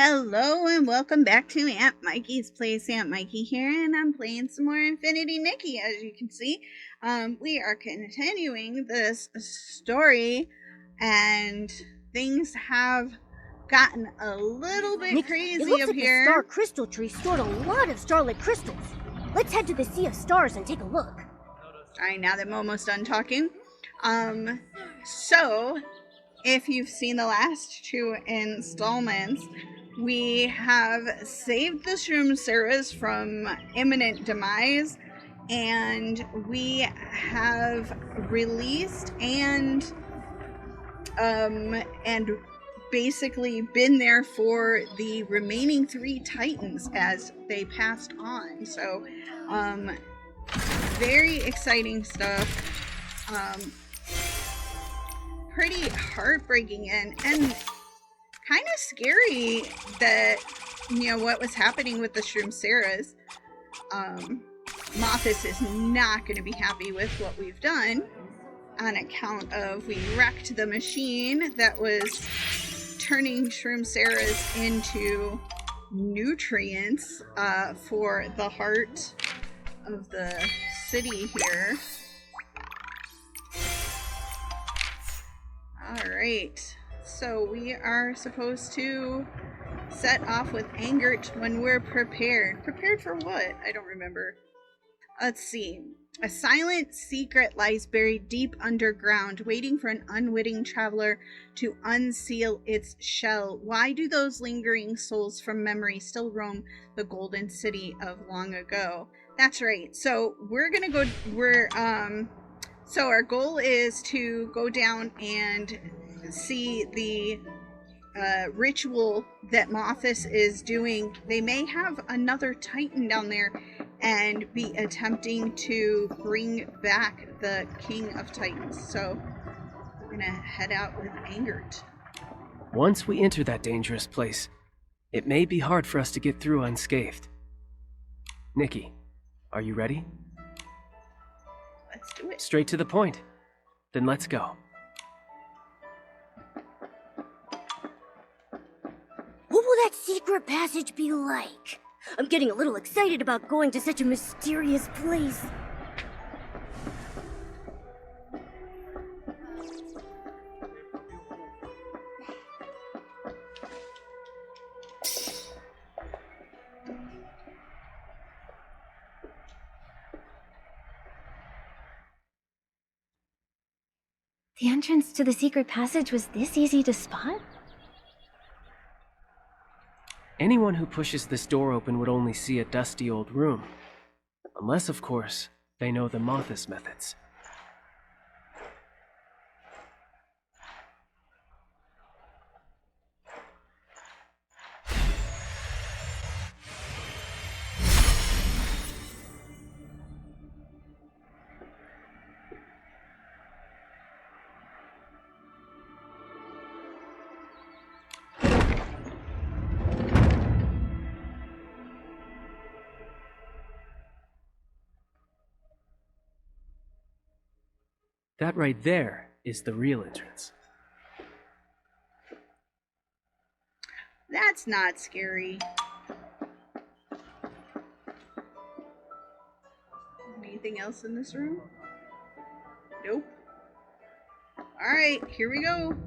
Hello and welcome back to Aunt Mikey's Place. Aunt Mikey here, and I'm playing some more Infinity Nikki. As you can see, we are continuing this story, and things have gotten a little bit Nikki, crazy it looks up like here. The star crystal tree stored a lot of starlit crystals. Let's head to the Sea of Stars and take a look. Alright, now that I'm almost done talking. So, if you've seen the last two installments, we have saved the Shroom Sarahs from imminent demise, and we have released and basically been there for the remaining three Titans as they passed on. So, very exciting stuff. Pretty heartbreaking and kind of scary that, what was happening with the Shroom Sarahs. Mothis is not going to be happy with what we've done on account of we wrecked the machine that was turning Shroom Sarahs into nutrients for the heart of the city here. Alright, so we are supposed to set off with Angert when we're prepared. Prepared for what? I don't remember. Let's see. A silent secret lies buried deep underground, waiting for an unwitting traveler to unseal its shell. Why do those lingering souls from memory still roam the golden city of long ago? That's right. So we're gonna go, so our goal is to go down and see the ritual that Mothis is doing. They may have another Titan down there and be attempting to bring back the King of Titans. So we're gonna head out with Angert. Once we enter that dangerous place, it may be hard for us to get through unscathed. Nikki, are you ready? Let's do it. Straight to the point. Then let's go. What will that secret passage be like? I'm getting a little excited about going to such a mysterious place. The entrance to the secret passage was this easy to spot? Anyone who pushes this door open would only see a dusty old room. Unless, of course, they know the Mothis methods. That right there is the real entrance. That's not scary. Anything else in this room? Nope. Alright, here we go.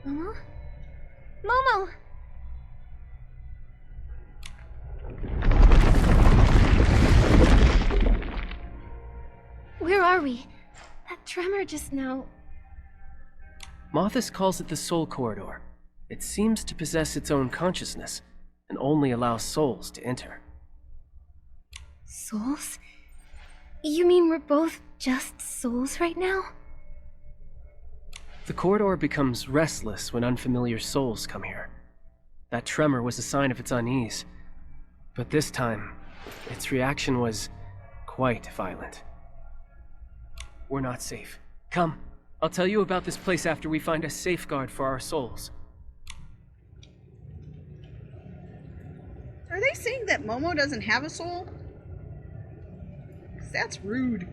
Momo? Momo! Where are we? That tremor just now. Mothis calls it the Soul Corridor. It seems to possess its own consciousness, and only allows souls to enter. Souls? You mean we're both just souls right now? The corridor becomes restless when unfamiliar souls come here. That tremor was a sign of its unease, but this time, its reaction was quite violent. We're not safe. Come, I'll tell you about this place after we find a safeguard for our souls. they saying that Momo doesn't have a soul? 'Cause that's rude.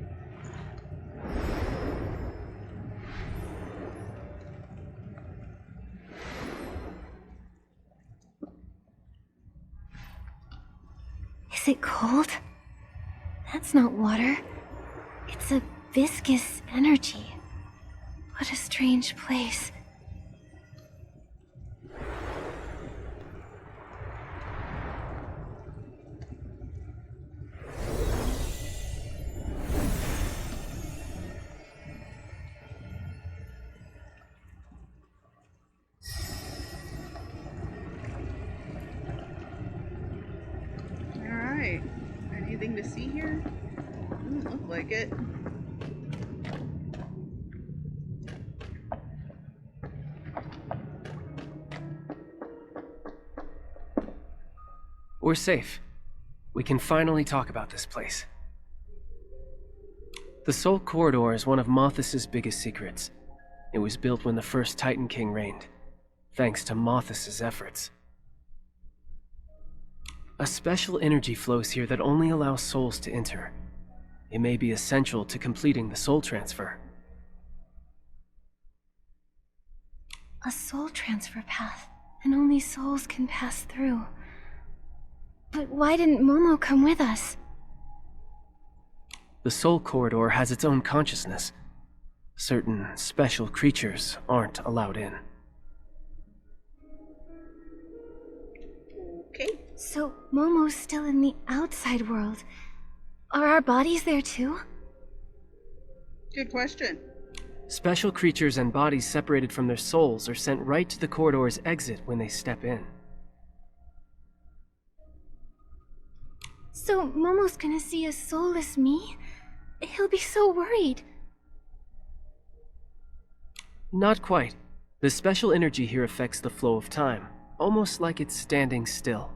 Is it cold? That's not water. It's a viscous energy. What a strange place. Alright. Anything to see here? Doesn't look like it. We're safe. We can finally talk about this place. The Soul Corridor is one of Mothis' biggest secrets. It was built when the first Titan King reigned, thanks to Mothis' efforts. A special energy flows here that only allows souls to enter. It may be essential to completing the soul transfer. A soul transfer path, and only souls can pass through. But why didn't Momo come with us? The Soul Corridor has its own consciousness. Certain special creatures aren't allowed in. Okay. So Momo's still in the outside world. Are our bodies there too? Good question. Special creatures and bodies separated from their souls are sent right to the corridor's exit when they step in. So Momo's gonna see a soulless me? He'll be so worried. Not quite. The special energy here affects the flow of time, almost like it's standing still.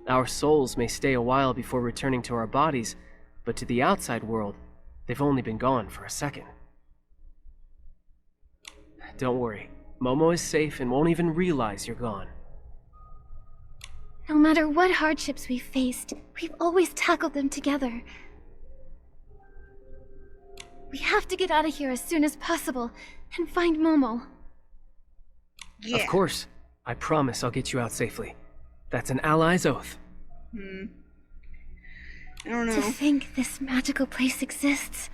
Our souls may stay a while before returning to our bodies, but to the outside world, they've only been gone for a second. Don't worry, Momo is safe and won't even realize you're gone. No matter what hardships we've faced, we've always tackled them together. We have to get out of here as soon as possible and find Momo. Yeah. Of course. I promise I'll get you out safely. That's an ally's oath. I don't To know. think this magical place exists.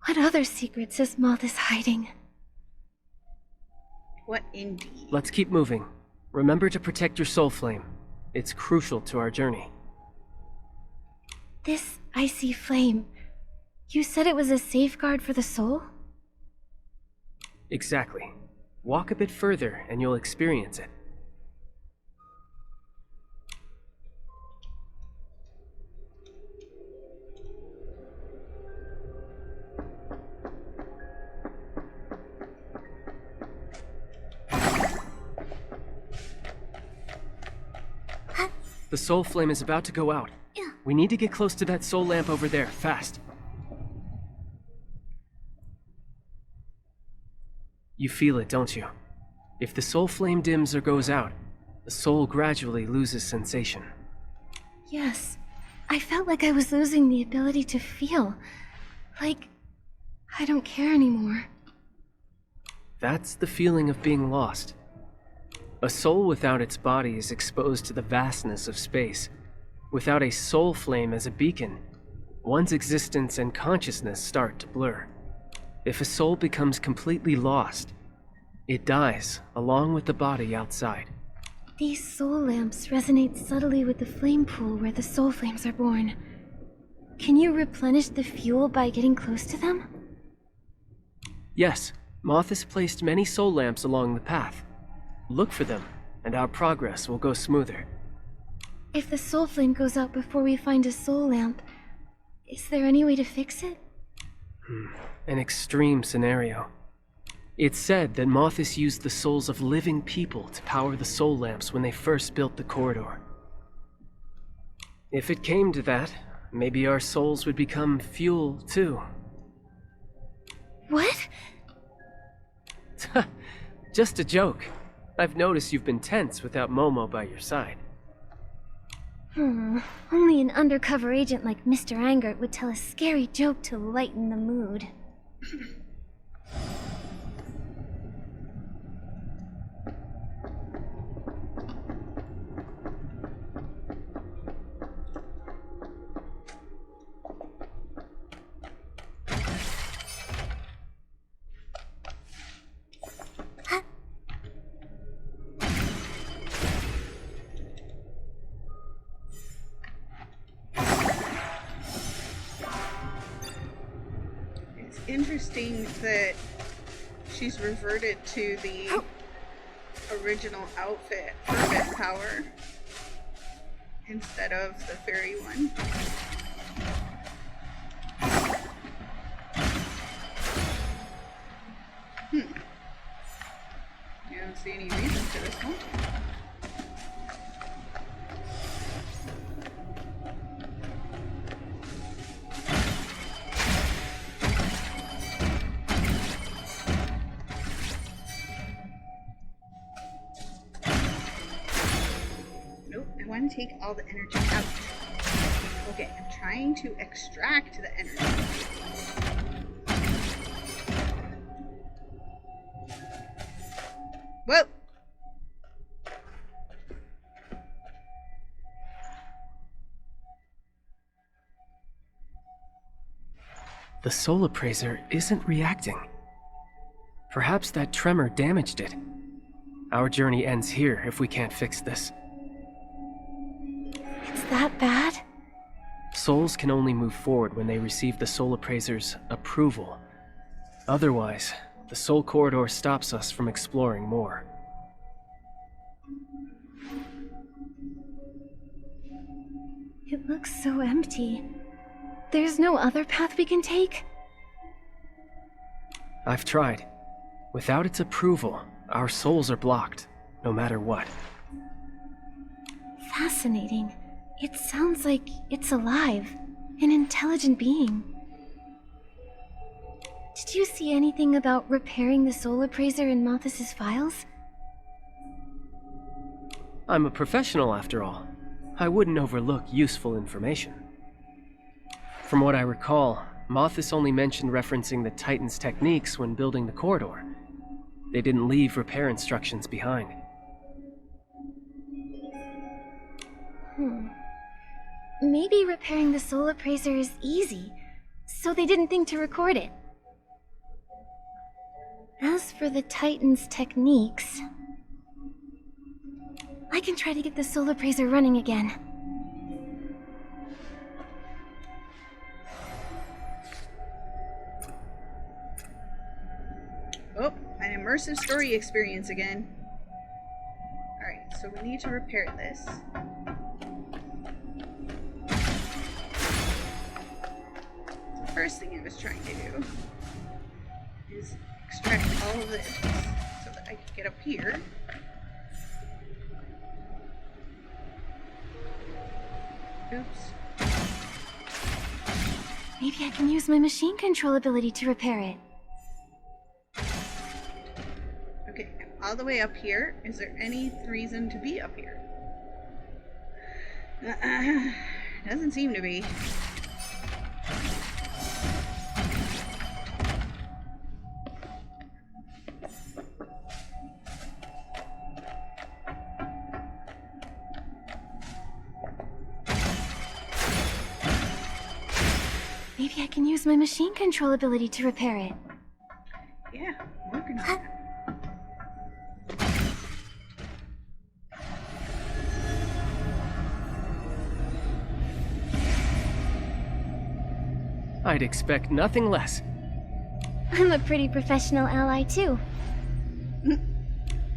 What other secrets is Mothis hiding? What indeed? Let's keep moving. Remember to protect your soul flame. It's crucial to our journey. This icy flame. You said it was a safeguard for the soul? Exactly. Walk a bit further and you'll experience it. The soul flame is about to go out. We need to get close to that soul lamp over there, fast. You feel it, don't you? If the soul flame dims or goes out, the soul gradually loses sensation. Yes. I felt like I was losing the ability to feel. Like, I don't care anymore. That's the feeling of being lost. A soul without its body is exposed to the vastness of space. Without a soul flame as a beacon, one's existence and consciousness start to blur. If a soul becomes completely lost, it dies along with the body outside. These soul lamps resonate subtly with the flame pool where the soul flames are born. Can you replenish the fuel by getting close to them? Yes, Mothis placed many soul lamps along the path. Look for them, and our progress will go smoother. If the soul flame goes out before we find a soul lamp, is there any way to fix it? An extreme scenario. It's said that Mothis used the souls of living people to power the soul lamps when they first built the corridor. If it came to that, maybe our souls would become fuel too. What? Just a joke. I've noticed you've been tense without Momo by your side. Only an undercover agent like Mr. Angert would tell a scary joke to lighten the mood. Interesting that she's reverted to the original outfit for bit power instead of the fairy one. I don't see any reason for this one. Take all the energy out. Okay, I'm trying to extract the energy. Whoa! The soul appraiser isn't reacting. Perhaps that tremor damaged it. Our journey ends here if we can't fix this. That bad? Souls can only move forward when they receive the soul appraiser's approval. Otherwise, the soul corridor stops us from exploring more. It looks so empty. There's no other path we can take? I've tried. Without its approval, our souls are blocked, no matter what. Fascinating. It sounds like it's alive, an intelligent being. Did you see anything about repairing the soul appraiser in Mothis' files? I'm a professional after all. I wouldn't overlook useful information. From what I recall, Mothis only mentioned referencing the Titan's techniques when building the corridor. They didn't leave repair instructions behind. Maybe repairing the soul appraiser is easy, so they didn't think to record it. As for the Titan's techniques, I can try to get the soul appraiser running again. Oh, an immersive story experience again. Alright, so we need to repair this. First thing I was trying to do is extract all of this so that I can get up here. Oops. Maybe I can use my machine control ability to repair it. Okay, I'm all the way up here. Is there any reason to be up here? Doesn't seem to be. Maybe I can use my machine control ability to repair it. Yeah, I'm working on that. I'd expect nothing less. I'm a pretty professional ally, too.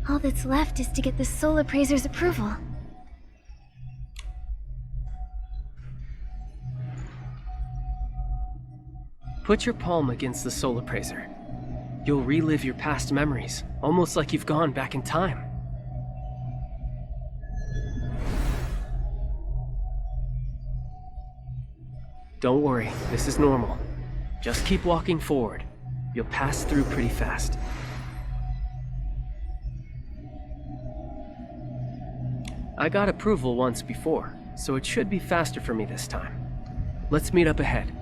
All that's left is to get the soul appraiser's approval. Put your palm against the soul appraiser. You'll relive your past memories, almost like you've gone back in time. Don't worry, this is normal. Just keep walking forward. You'll pass through pretty fast. I got approval once before, so it should be faster for me this time. Let's meet up ahead.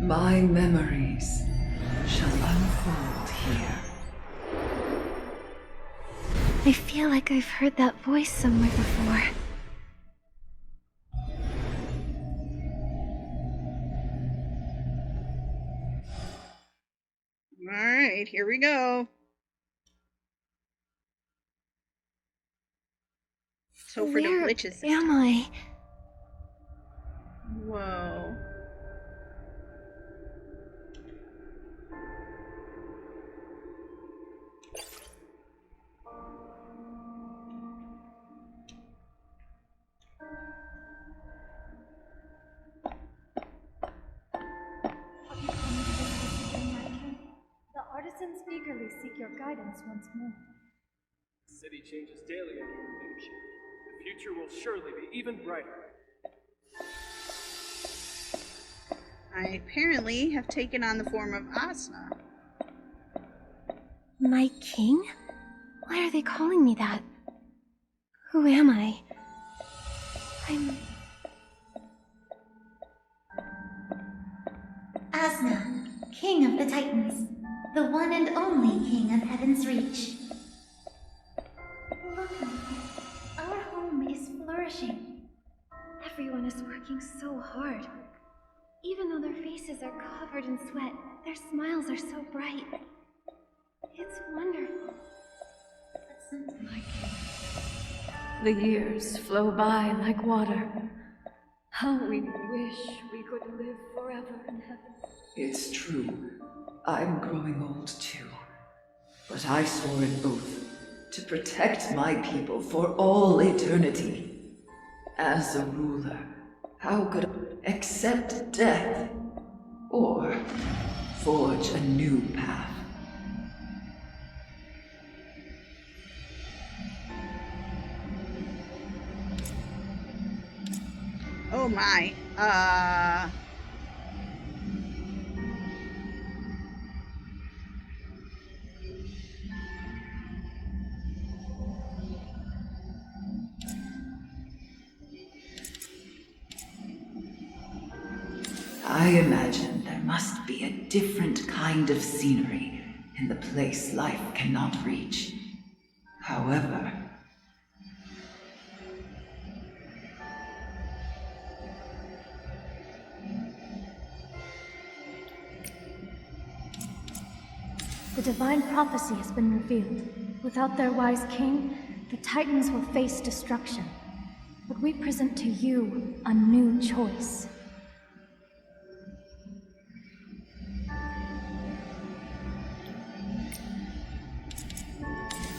My memories shall unfold here. I feel like I've heard that voice somewhere before. Alright, here we go. So for the Where glitches. am I? Whoa. The artisans eagerly seek your guidance once more. The city changes daily under your leadership. The future will surely be even brighter. I apparently have taken on the form of Asna. My king? Why are they calling me that? Who am I? I'm... Asna, King of the Titans, the one and only King of Heaven's Reach. Look, our home is flourishing. Everyone is working so hard. Even though their faces are covered in sweat, their smiles are so bright. It's wonderful. My king. The years flow by like water. How we wish we could live forever in heaven. It's true. I'm growing old too. But I swore an oath to protect my people for all eternity. As a ruler, how could I accept death or forge a new path? Oh my. I imagine there must be a different kind of scenery in the place life cannot reach. However, The divine prophecy has been revealed. Without their wise king, the Titans will face destruction. But we present to you a new choice.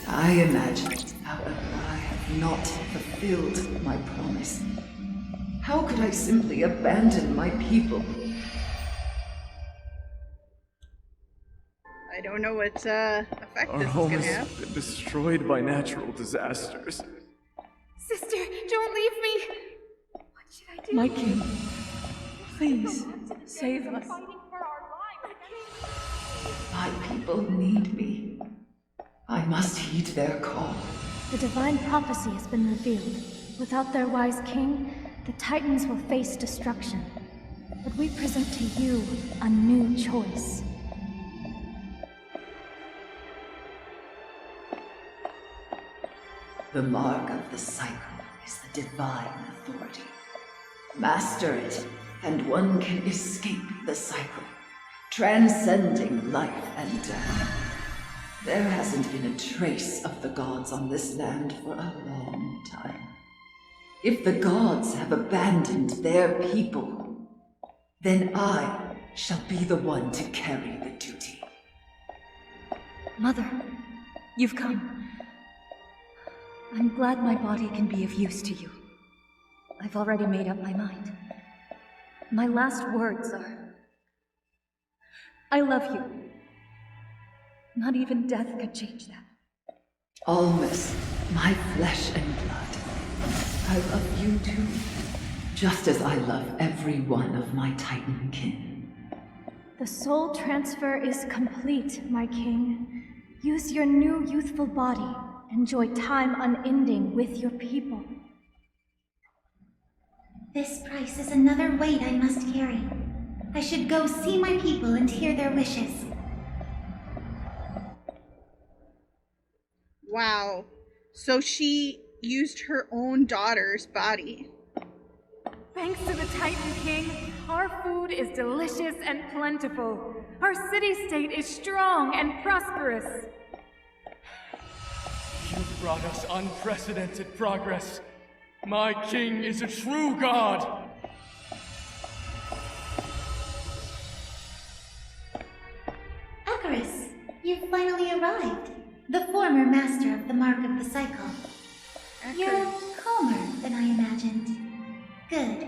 I imagine, however, I have not fulfilled my promise. How could I simply abandon my people? I don't know what effect Our this is home gonna has have. been destroyed by natural disasters. Sister, don't leave me! What should I do? My king, please save us. My people need me. I must heed their call. The divine prophecy has been revealed. Without their wise king, the Titans will face destruction. But we present to you a new choice. The mark of the cycle is the divine authority. Master it, and one can escape the cycle, transcending life and death. There hasn't been a trace of the gods on this land for a long time. If the gods have abandoned their people, then I shall be the one to carry the duty. Mother, you've come. I'm glad my body can be of use to you. I've already made up my mind. My last words are... I love you. Not even death could change that. Almas, my flesh and blood. I love you too, just as I love every one of my Titan kin. The soul transfer is complete, my king. Use your new youthful body. Enjoy time unending with your people. This price is another weight I must carry. I should go see my people and hear their wishes. Wow. So she used her own daughter's body. Thanks to the Titan King, our food is delicious and plentiful. Our city-state is strong and prosperous. You brought us unprecedented progress. My king is a true god. Icarus, you've finally arrived. The former master of the Mark of the Cycle. You're calmer than I imagined. Good.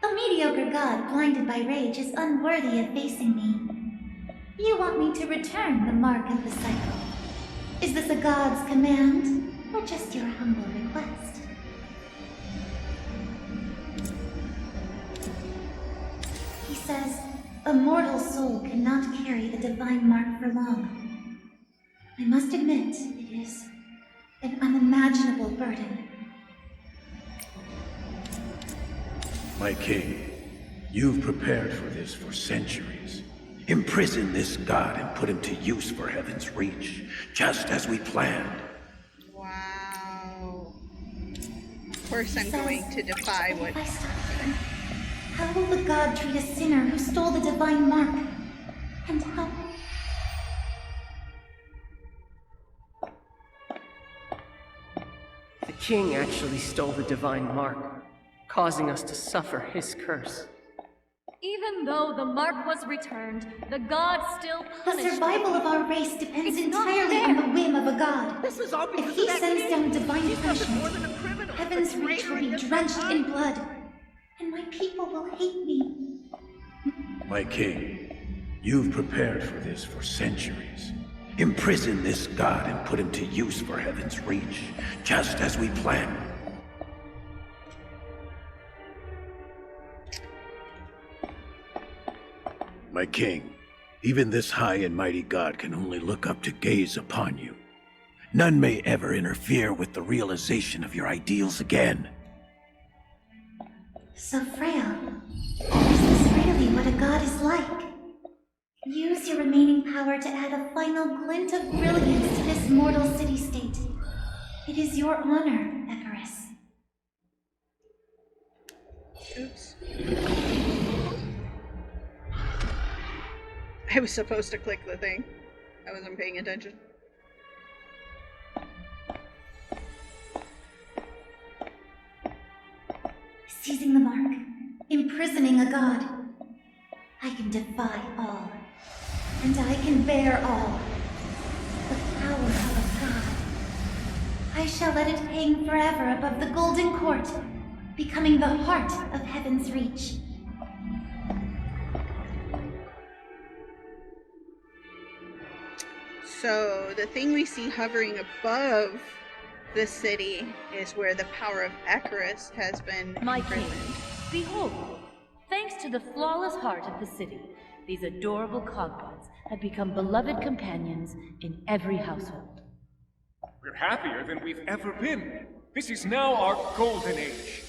A mediocre god blinded by rage is unworthy of facing me. You want me to return the Mark of the Cycle. Is this a god's command, or just your humble request? He says, a mortal soul cannot carry the divine mark for long. I must admit, it is an unimaginable burden. My king, you've prepared for this for centuries. Imprison this god and put him to use for Heaven's reach, just as we planned. Wow. Of course I'm going to defy what... If I stop here, how will the god treat a sinner who stole the divine mark? And how... The king actually stole the divine mark, causing us to suffer his curse. Even though the mark was returned, the god still The punished. survival of our race depends It's not entirely fair. on the whim of a god. This is all because If he of that sends king. down divine He's nothing more punishment, than a criminal. Heaven's a reach traitor will be against drenched God. in blood, and my people will hate me. My king, you've prepared for this for centuries. Imprison this god and put him to use for Heaven's reach, just as we planned. My king, even this high and mighty god can only look up to gaze upon you. None may ever interfere with the realization of your ideals again. So frail. Is this really what a god is like? Use your remaining power to add a final glint of brilliance to this mortal city-state. It is your honor, Icarus. Oops. I was supposed to click the thing. I wasn't paying attention. Seizing the mark, imprisoning a god. I can defy all, and I can bear all. The power of a god. I shall let it hang forever above the golden court, becoming the heart of Heaven's reach. So the thing we see hovering above the city is where the power of Icarus has been My king, imprisoned. behold, thanks to the flawless heart of the city, these adorable cogwats have become beloved companions in every household. We're happier than we've ever been. This is now our golden age.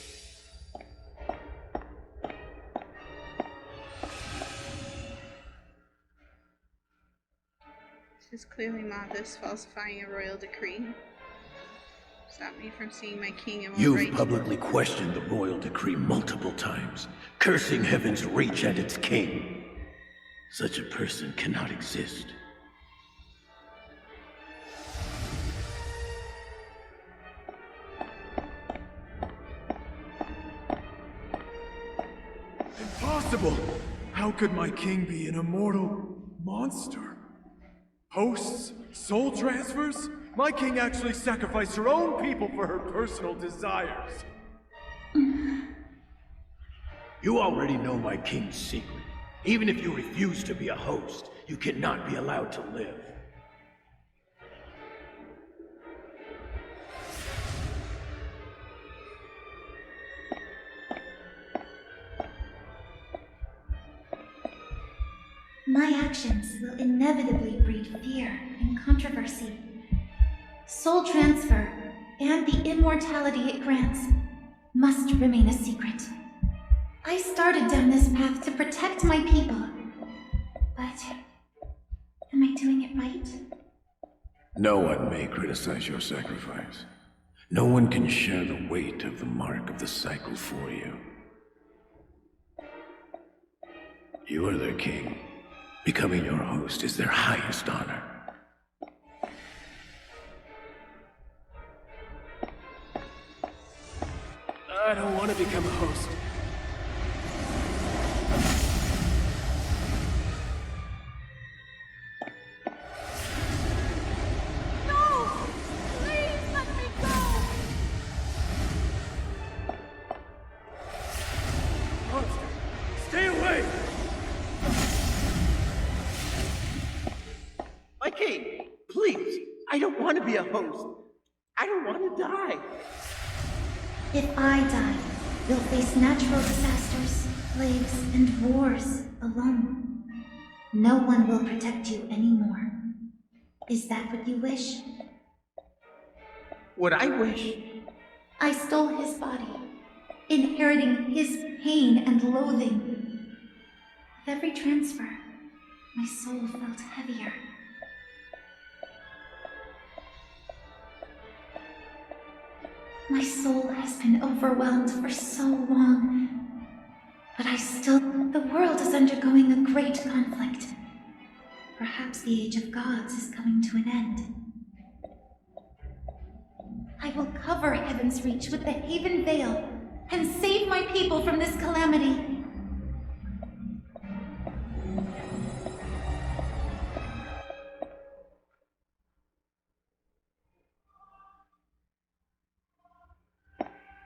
This is clearly Mathis falsifying a royal decree. Stop me from seeing my king and what You've right to publicly questioned the royal decree multiple times, cursing Heaven's reach and its king. Such a person cannot exist. Impossible! How could my king be an immortal monster? Hosts? Soul transfers? My king actually sacrificed her own people for her personal desires. You already know my king's secret. Even if you refuse to be a host, you cannot be allowed to live. my actions will inevitably breed fear and controversy. Soul transfer and the immortality it grants must remain a secret. I started down this path to protect my people, but am I doing it right? No one may criticize your sacrifice. No one can share the weight of the mark of the cycle for you. You are their king. Becoming your host is their highest honor. I don't want to become a host. No! Please let me go! Monster, stay away! My king, please, I don't want to be a host. I don't want to die. If I die, you'll face natural disasters, plagues, and wars alone. No one will protect you anymore. Is that what you wish? What I wish. I stole his body, inheriting his pain and loathing. With every transfer, my soul felt heavier. My soul has been overwhelmed for so long, but the world is undergoing a great conflict. Perhaps the Age of Gods is coming to an end. I will cover Heaven's Reach with the Haven Veil and save my people from this calamity.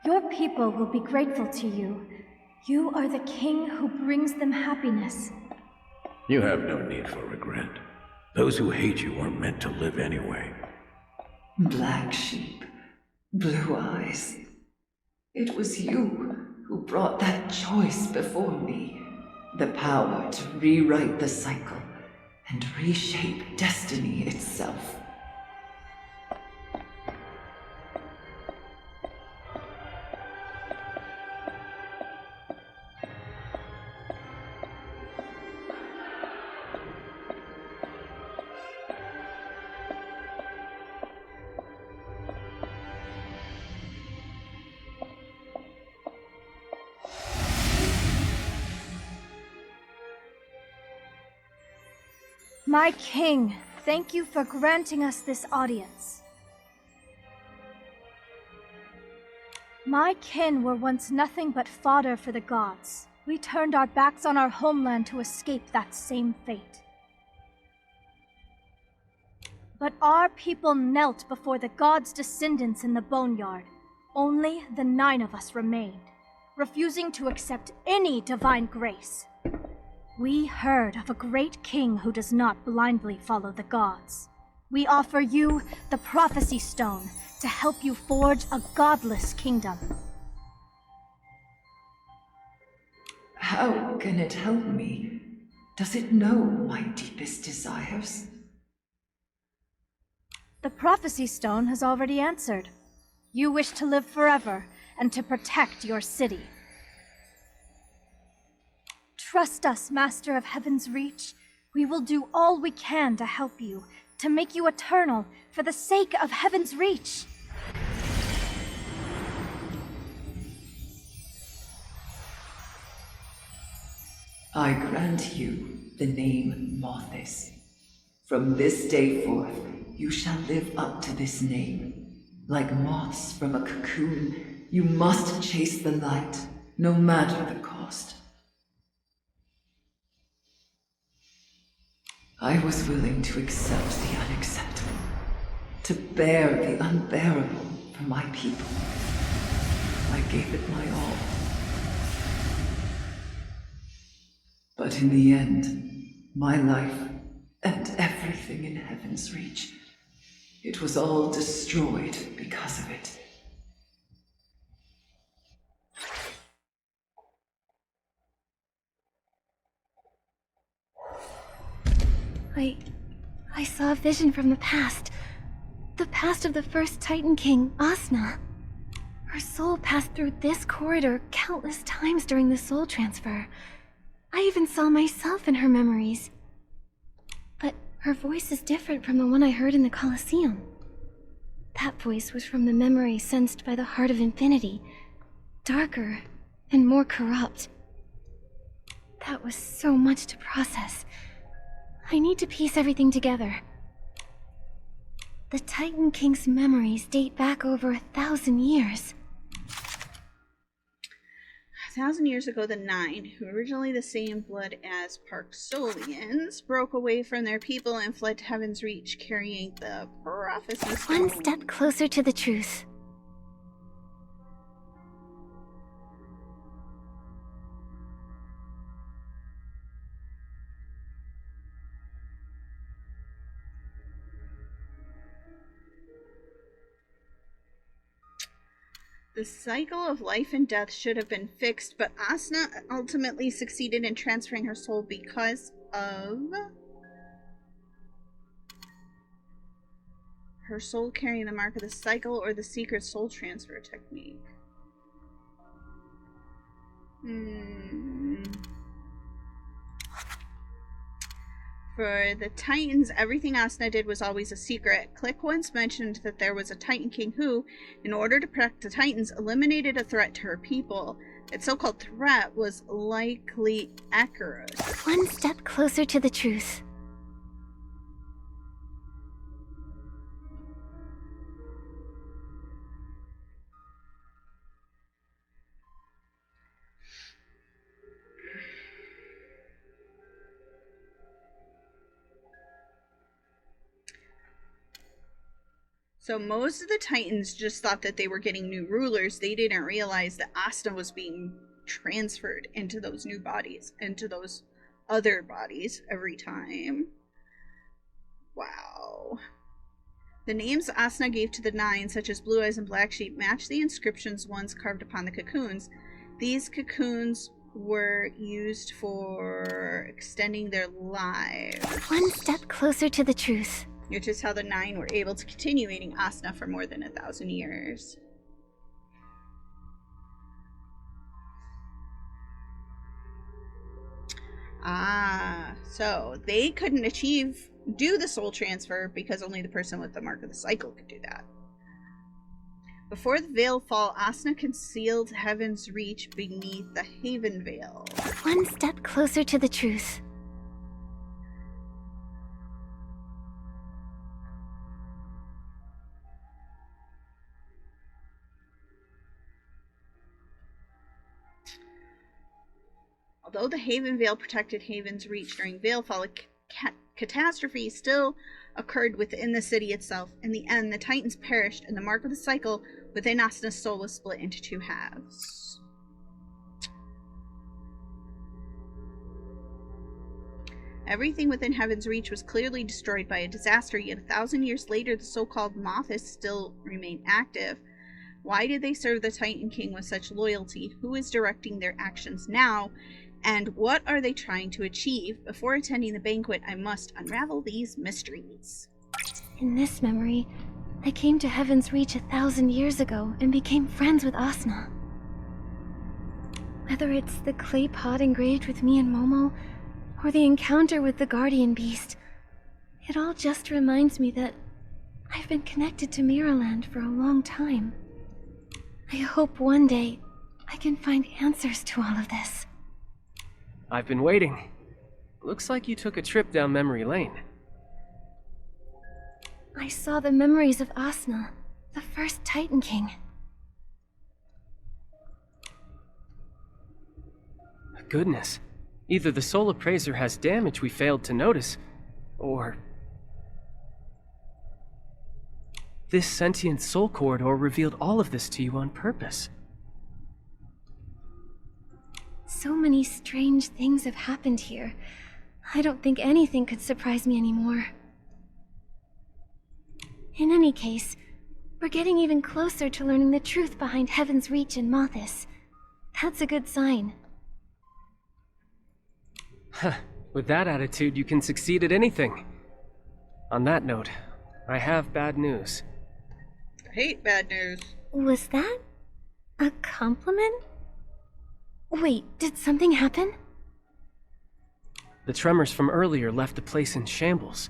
Your people will be grateful to you. You are the king who brings them happiness. You have no need for regret. Those who hate you are meant to live anyway. Black sheep, blue eyes. It was you who brought that choice before me. The power to rewrite the cycle and reshape destiny itself. My king, thank you for granting us this audience. My kin were once nothing but fodder for the gods. We turned our backs on our homeland to escape that same fate. But our people knelt before the gods' descendants in the boneyard. Only the 9 of us remained, refusing to accept any divine grace. We heard of a great king who does not blindly follow the gods. We offer you the Prophecy Stone to help you forge a godless kingdom. How can it help me? Does it know my deepest desires? The Prophecy Stone has already answered. You wish to live forever and to protect your city. Trust us, Master of Heaven's Reach. We will do all we can to help you, to make you eternal, for the sake of Heaven's Reach. I grant you the name Mothis. From this day forth, you shall live up to this name. Like moths from a cocoon, you must chase the light, no matter the cost. I was willing to accept the unacceptable, to bear the unbearable for my people. I gave it my all. But in the end, my life and everything in Heaven's Reach, it was all destroyed because of it. I saw a vision from the past. The past of the first Titan King, Asna. Her soul passed through this corridor countless times during the soul transfer. I even saw myself in her memories. But her voice is different from the one I heard in the Colosseum. That voice was from the memory sensed by the Heart of Infinity. Darker and more corrupt. That was so much to process. I need to piece everything together. The Titan King's memories date back over 1,000 years. 1,000 years ago, the Nine, who were originally the same blood as Parksolians, broke away from their people and fled to Heaven's Reach, carrying the prophecy stone. One step closer to the truth. The cycle of life and death should have been fixed, but Asna ultimately succeeded in transferring her soul because of her soul carrying the mark of the cycle or the secret soul transfer technique. For the Titans, everything Asna did was always a secret. Click once mentioned that there was a Titan King who, in order to protect the Titans, eliminated a threat to her people. That so-called threat was likely Icarus. One step closer to the truth. So most of the Titans just thought that they were getting new rulers. They didn't realize that Asna was being transferred into those new bodies, into those other bodies every time. Wow. The names Asna gave to the Nine, such as Blue Eyes and Black Sheep, match the inscriptions once carved upon the cocoons. These cocoons were used for extending their lives. One step closer to the truth. Which is how the Nine were able to continue eating Asna for more than 1,000 years. So they couldn't do the soul transfer because only the person with the mark of the cycle could do that. Before the veil fall, Asna concealed Heaven's Reach beneath the Haven Veil. One step closer to the truth. Although the Haven Veil protected Haven's Reach during Veilfall, a catastrophe still occurred within the city itself. In the end, the Titans perished, and the mark of the cycle within Asna's soul was split into two halves. Everything within Heaven's Reach was clearly destroyed by a disaster, yet 1,000 years later, the so-called Mothis still remain active. Why did they serve the Titan King with such loyalty? Who is directing their actions now? And what are they trying to achieve? Before attending the banquet, I must unravel these mysteries. In this memory, I came to Heaven's Reach 1,000 years ago and became friends with Asna. Whether it's the clay pot engraved with me and Momo, or the encounter with the guardian beast, it all just reminds me that I've been connected to Mirrorland for a long time. I hope one day I can find answers to all of this. I've been waiting. Looks like you took a trip down memory lane. I saw the memories of Asna, the first Titan King. Goodness. Either the soul appraiser has damage we failed to notice, or this sentient soul corridor revealed all of this to you on purpose. So many strange things have happened here. I don't think anything could surprise me anymore. In any case, we're getting even closer to learning the truth behind Heaven's Reach and Mothis. That's a good sign. With that attitude, you can succeed at anything. On that note, I have bad news. I hate bad news. Was that a compliment? Wait, did something happen? The tremors from earlier left the place in shambles,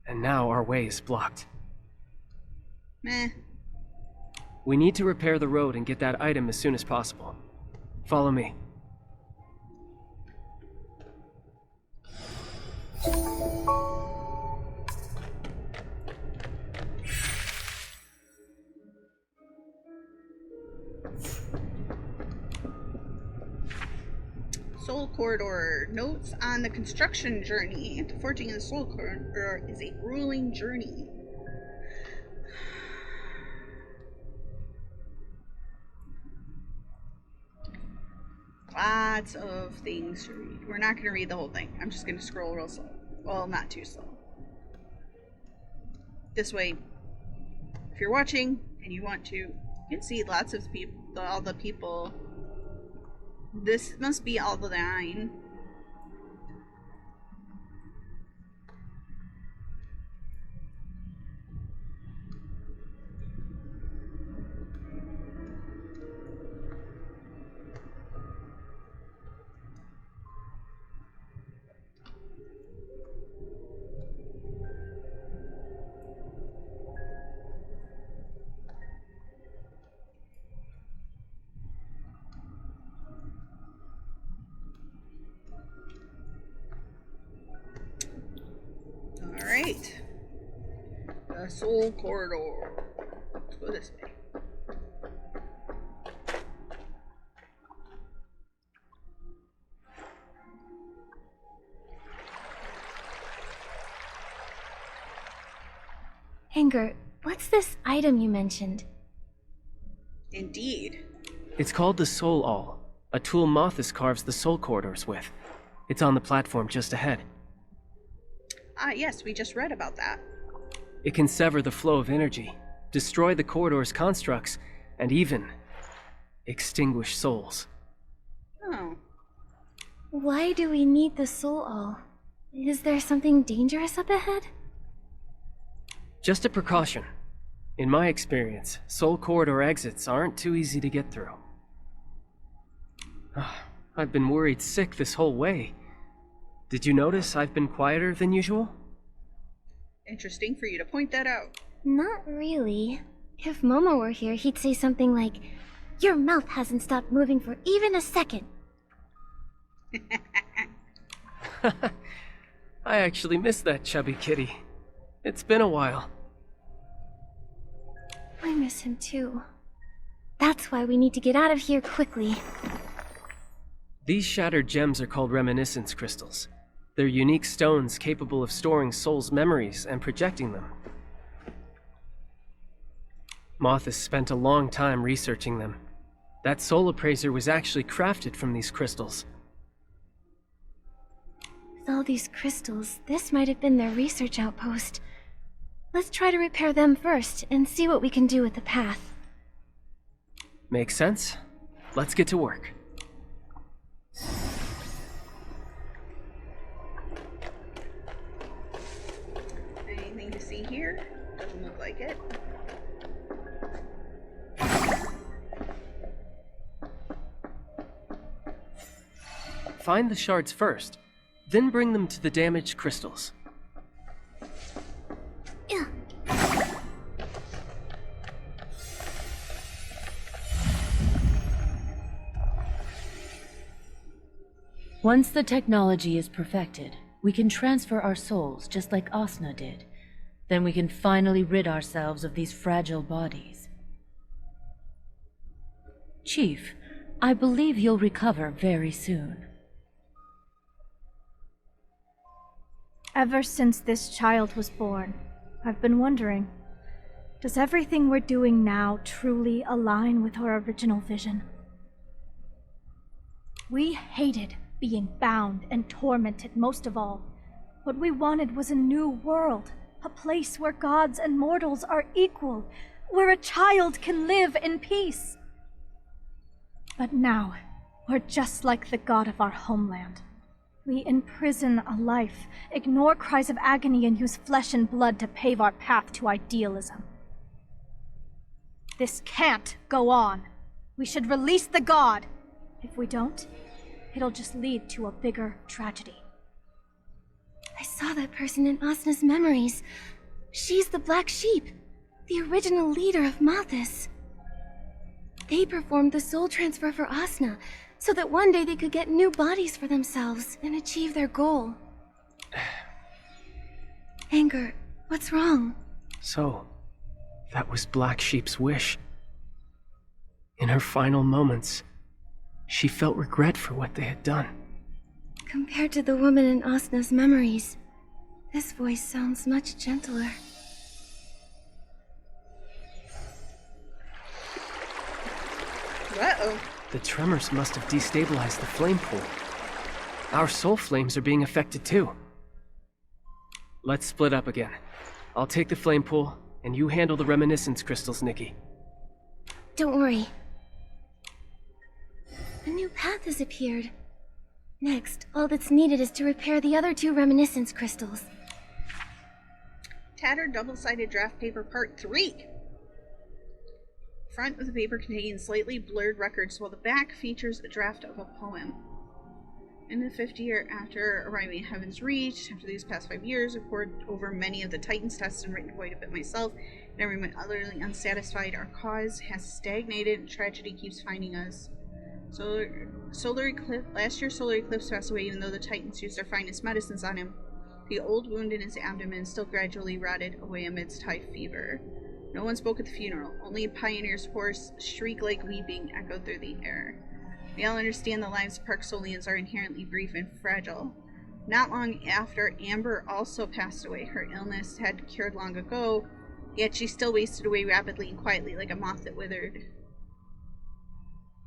and now our way is blocked. Meh. We need to repair the road and get that item as soon as possible. Follow me. Soul Corridor. Notes on the construction journey. The forging in the Soul Corridor is a grueling journey. Lots of things to read. We're not going to read the whole thing. I'm just going to scroll real slow. Well, not too slow. This way, if you're watching and you want to, you can see lots of people, all the people. This must be all the 9. Alright. The Soul Corridor. Let's go this way. Angert, what's this item you mentioned? Indeed. It's called the Soul Awl, a tool Mothis carves the soul corridors with. It's on the platform just ahead. Ah, yes, we just read about that. It can sever the flow of energy, destroy the corridor's constructs, and even extinguish souls. Oh. Why do we need the soul awl? Is there something dangerous up ahead? Just a precaution. In my experience, soul corridor exits aren't too easy to get through. I've been worried sick this whole way. Did you notice I've been quieter than usual? Interesting for you to point that out. Not really. If Momo were here, he'd say something like, "Your mouth hasn't stopped moving for even a second." I actually miss that chubby kitty. It's been a while. I miss him too. That's why we need to get out of here quickly. These shattered gems are called reminiscence crystals. They're unique stones capable of storing souls' memories and projecting them. Mothis spent a long time researching them. That soul appraiser was actually crafted from these crystals. With all these crystals, this might have been their research outpost. Let's try to repair them first and see what we can do with the path. Makes sense. Let's get to work. Anything to see here? Doesn't look like it. Find the shards first, then bring them to the damaged crystals. Once the technology is perfected, we can transfer our souls just like Asna did. Then we can finally rid ourselves of these fragile bodies. Chief, I believe you'll recover very soon. Ever since this child was born, I've been wondering, does everything we're doing now truly align with our original vision? We hated being bound and tormented most of all. What we wanted was a new world, a place where gods and mortals are equal, where a child can live in peace. But now, we're just like the god of our homeland. We imprison a life, ignore cries of agony, and use flesh and blood to pave our path to idealism. This can't go on. We should release the god. If we don't, it'll just lead to a bigger tragedy. I saw that person in Asna's memories. She's the Black Sheep, the original leader of Malthus. They performed the soul transfer for Asna, so that one day they could get new bodies for themselves and achieve their goal. Angert, what's wrong? So, that was Black Sheep's wish. In her final moments, she felt regret for what they had done. Compared to the woman in Asna's memories, this voice sounds much gentler. Uh-oh. The tremors must have destabilized the flame pool. Our soul flames are being affected too. Let's split up again. I'll take the flame pool, and you handle the reminiscence crystals, Nikki. Don't worry. A new path has appeared. Next, all that's needed is to repair the other 2 reminiscence crystals. Tattered double-sided draft paper part 3. Front of the paper contains slightly blurred records, while the back features a draft of a poem. In the 50th year after arriving at Heaven's Reach, after these past 5 years, I've pored over many of the Titans tests and written quite a bit myself, and I remain utterly unsatisfied. Our cause has stagnated, and tragedy keeps finding us. Last year's solar eclipse passed away, even though the Titans used their finest medicines on him. The old wound in his abdomen still gradually rotted away amidst high fever. No one spoke at the funeral. Only a pioneer's hoarse, shriek-like weeping echoed through the air. We all understand the lives of Parksolians are inherently brief and fragile. Not long after, Amber also passed away. Her illness had cured long ago, yet she still wasted away rapidly and quietly like a moth that withered.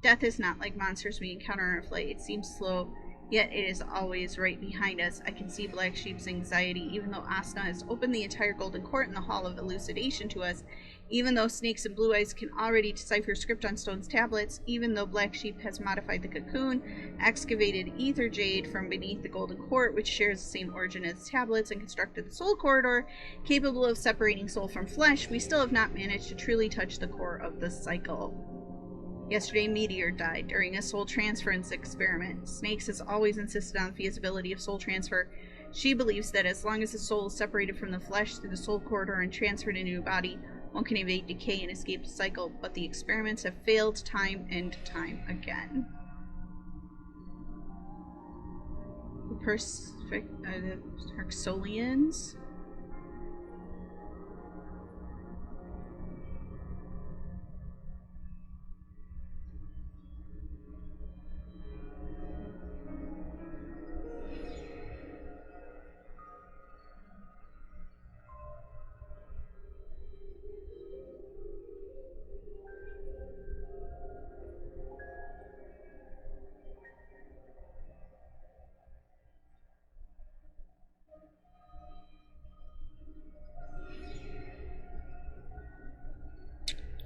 Death is not like monsters we encounter on our flight. It seems slow, yet it is always right behind us. I can see Black Sheep's anxiety, even though Asna has opened the entire Golden Court and the Hall of Elucidation to us, even though Snakes and Blue Eyes can already decipher script on Stone's tablets, even though Black Sheep has modified the cocoon, excavated ether jade from beneath the Golden Court, which shares the same origin as the tablets, and constructed the Soul Corridor, capable of separating soul from flesh, we still have not managed to truly touch the core of the cycle. Yesterday, Meteor died during a soul transference experiment. Snakes has always insisted on the feasibility of soul transfer. She believes that as long as the soul is separated from the flesh through the soul corridor and transferred into a body, one can evade decay and escape the cycle, but the experiments have failed time and time again. The Parksolians?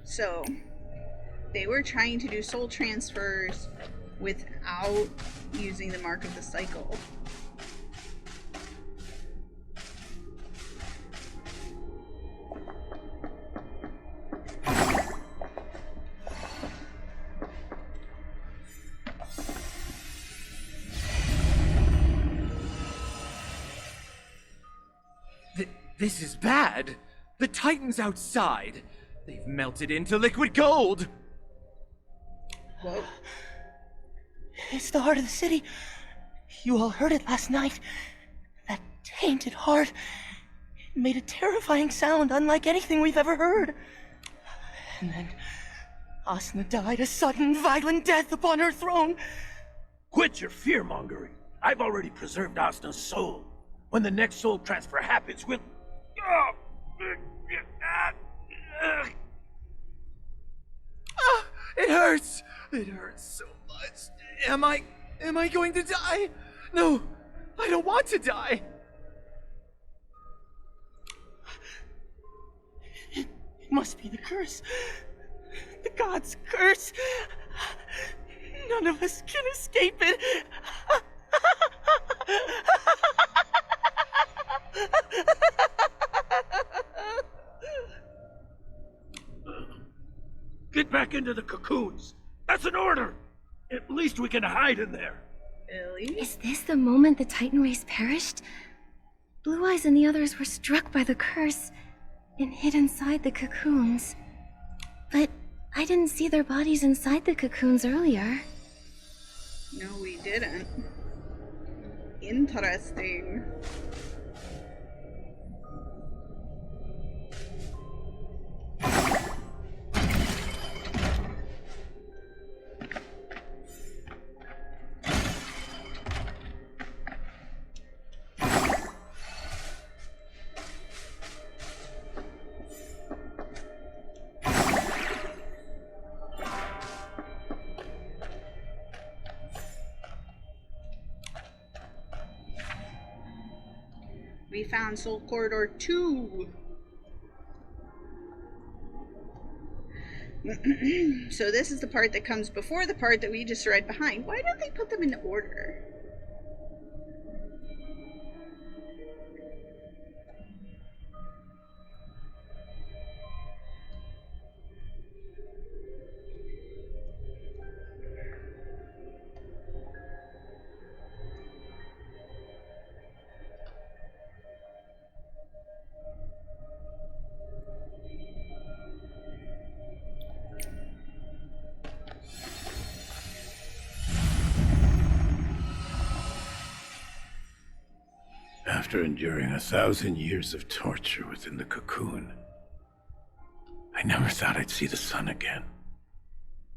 So, they were trying to do soul transfers without using the mark of the cycle. This is bad. The Titans outside. They've melted into liquid gold! Whoa. It's the heart of the city. You all heard it last night. That tainted heart. It made a terrifying sound unlike anything we've ever heard. And then Asna died a sudden, violent death upon her throne. Quit your fear-mongering. I've already preserved Asna's soul. When the next soul transfer happens, we'll... It hurts! It hurts so much. Am I going to die? No, I don't want to die. It must be the curse. The god's curse. None of us can escape it. Get back into the cocoons. That's an order. At least we can hide in there. Really? Is this the moment the Titan race perished? Blue Eyes and the others were struck by the curse and hid inside the cocoons. But I didn't see their bodies inside the cocoons earlier. No, we didn't. Interesting. We found Soul Corridor 2. So this is the part that comes before the part that we just read behind. Why don't they put them in order? After enduring 1,000 years of torture within the cocoon, I never thought I'd see the sun again.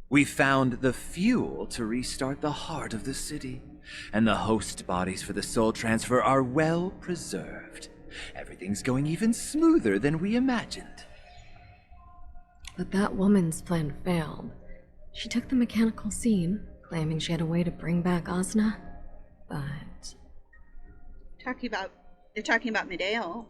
We found the fuel to restart the heart of the city, and the host bodies for the soul transfer are well preserved. Everything's going even smoother than we imagined. But that woman's plan failed. She took the mechanical seed, claiming she had a way to bring back Asna, but... They're talking about Medeo.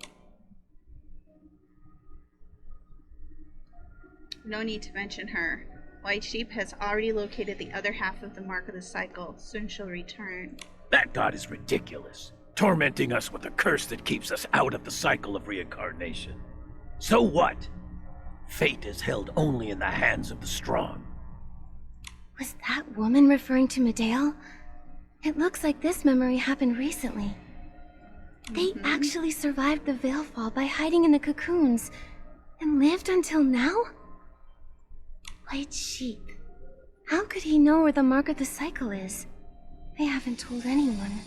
No need to mention her. White Sheep has already located the other half of the mark of the cycle. Soon she'll return. That god is ridiculous, tormenting us with a curse that keeps us out of the cycle of reincarnation. So what? Fate is held only in the hands of the strong. Was that woman referring to Medeo? It looks like this memory happened recently. They actually survived the Veilfall by hiding in the cocoons and lived until now? White Sheep. How could he know where the mark of the cycle is? They haven't told anyone.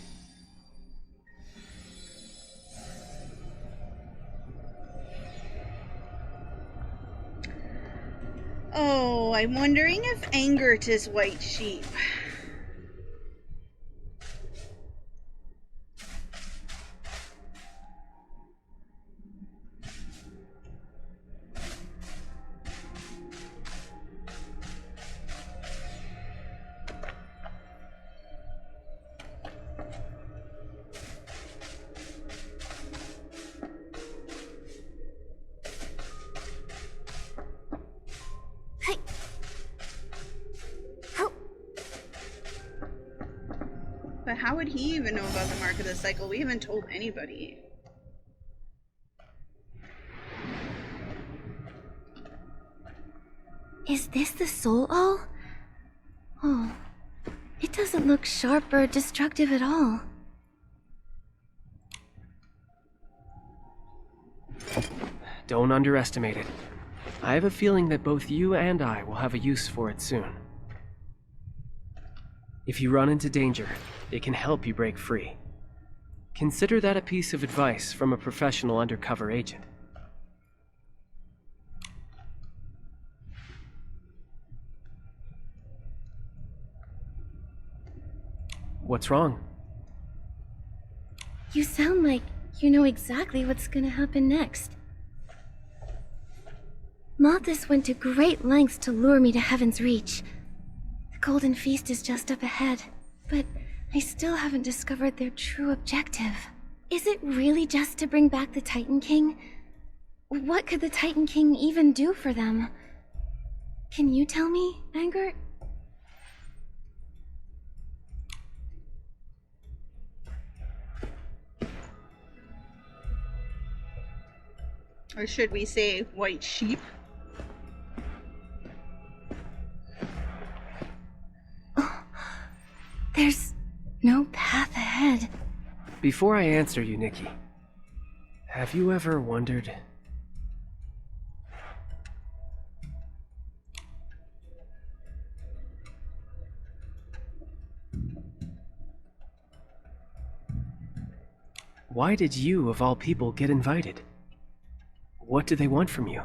Oh, I'm wondering if Angert is White Sheep. But how would he even know about the mark of the cycle? We haven't told anybody. Is this the soul all? Oh, it doesn't look sharp or destructive at all. Don't underestimate it. I have a feeling that both you and I will have a use for it soon. If you run into danger, it can help you break free. Consider that a piece of advice from a professional undercover agent. What's wrong? You sound like you know exactly what's gonna happen next. Malthus went to great lengths to lure me to Heaven's Reach. The Golden Feast is just up ahead, but I still haven't discovered their true objective. Is it really just to bring back the Titan King? What could the Titan King even do for them? Can you tell me, Angert? Or should we say white sheep? There's no path ahead. Before I answer you, Nikki, have you ever wondered... why did you, of all people, get invited? What do they want from you?